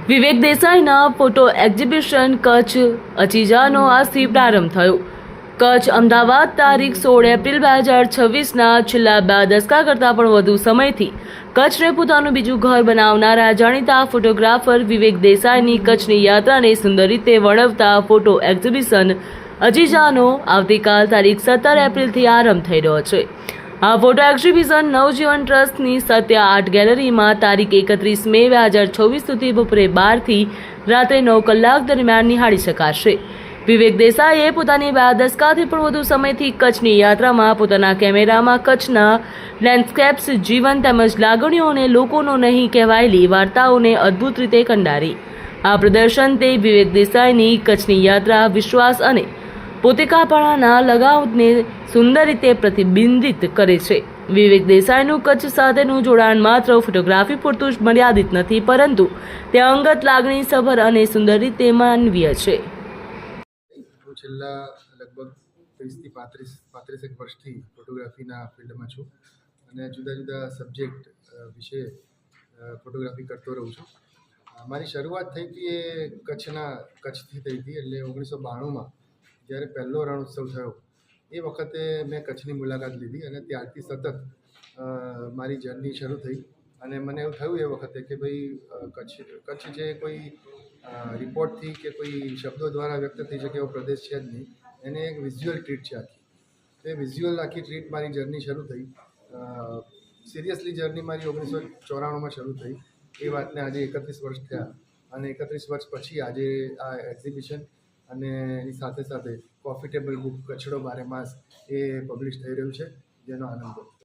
વિવેક દેસાઈના photo exhibition Kutch અચીજાનો આજથી પ્રારંભ થયો. કચ્છ અમદાવાદ તારીખ 16 એપ્રિલ 2026ના છેલ્લા 2 દશકા કરતાં પણ વધુ સમયથી કચ્છને પોતાનું બીજું ઘર બનાવનારા જાણીતા ફોટોગ્રાફર વિવેક દેસાઈની કચ્છની યાત્રાને સુંદર રીતે વર્ણવતા ફોટો એક્ઝિબિશન અચીજાનો આવતીકાલ તારીખ 17 એપ્રિલથી આરંભ થઈ રહ્યો છે. આ ફોટો એક્ઝિબિશન નવજીવન ટ્રસ્ટની સત્ય આર્ટ ગેલેરીમાં તારીખ 31 મે 2026 સુધી બપોરે 12 થી રાત્રે 9 કલાક દરમિયાન નિહાળી શકાશે. વિવેક દેસાઈએ પોતાની 2 દશકાથી પણ વધુ સમયથી કચ્છની યાત્રામાં પોતાના કેમેરામાં કચ્છના લેન્ડસ્કેપ્સ, જીવન તેમજ લાગણીઓ અને લોકોનો નહીં કહેવાયેલી વાર્તાઓને અદ્ભુત રીતે કંડારી. આ પ્રદર્શન તે વિવેક દેસાઈની કચ્છની યાત્રા, વિશ્વાસ અને પોતિકાપણાના લગાવને સુંદર રીતે પ્રતિબિંબિત કરે છે. વિવેક દેસાઈનું કચ્છ સાથેનું જોડાણ માત્ર ફોટોગ્રાફી પૂરતું જ મર્યાદિત નથી, પરંતુ તે અંગત, લાગણીસભર અને સુંદર રીતે માનવીય છે. છેલ્લા લગભગ 30 થી 35 વર્ષથી ફોટોગ્રાફીના ફિલ્ડમાં છું અને જુદા જુદા સબ્જેક્ટ વિશે ફોટોગ્રાફી કરતો રહું છું. મારી શરૂઆત થઈ હતી એ કચ્છથી થઈ હતી. એટલે 1992માં જ્યારે પહેલો રણોત્સવ થયો એ વખતે મેં કચ્છની મુલાકાત લીધી અને ત્યારથી સતત મારી જર્ની શરૂ થઈ. અને મને એવું થયું એ વખતે કે ભાઈ કચ્છ જે કોઈ રિપોર્ટથી કે કોઈ શબ્દો દ્વારા વ્યક્ત થઈ શકે એવો પ્રદેશ છે જ નહીં. એને એક વિઝ્યુઅલ ટ્રીટ છે આખી. તો એ વિઝ્યુઅલ આખી ટ્રીટ મારી જર્ની શરૂ થઈ. સિરિયસલી જર્ની મારી 1994માં શરૂ થઈ. એ વાતને આજે 31 વર્ષ થયા અને 31 વર્ષ પછી આજે આ એક્ઝિબિશન અને એની સાથે સાથે કોફી ટેબલ બુક કચ્છડો બારે માસ એ પબ્લિશ થઈ રહ્યું છે, જેનો આનંદ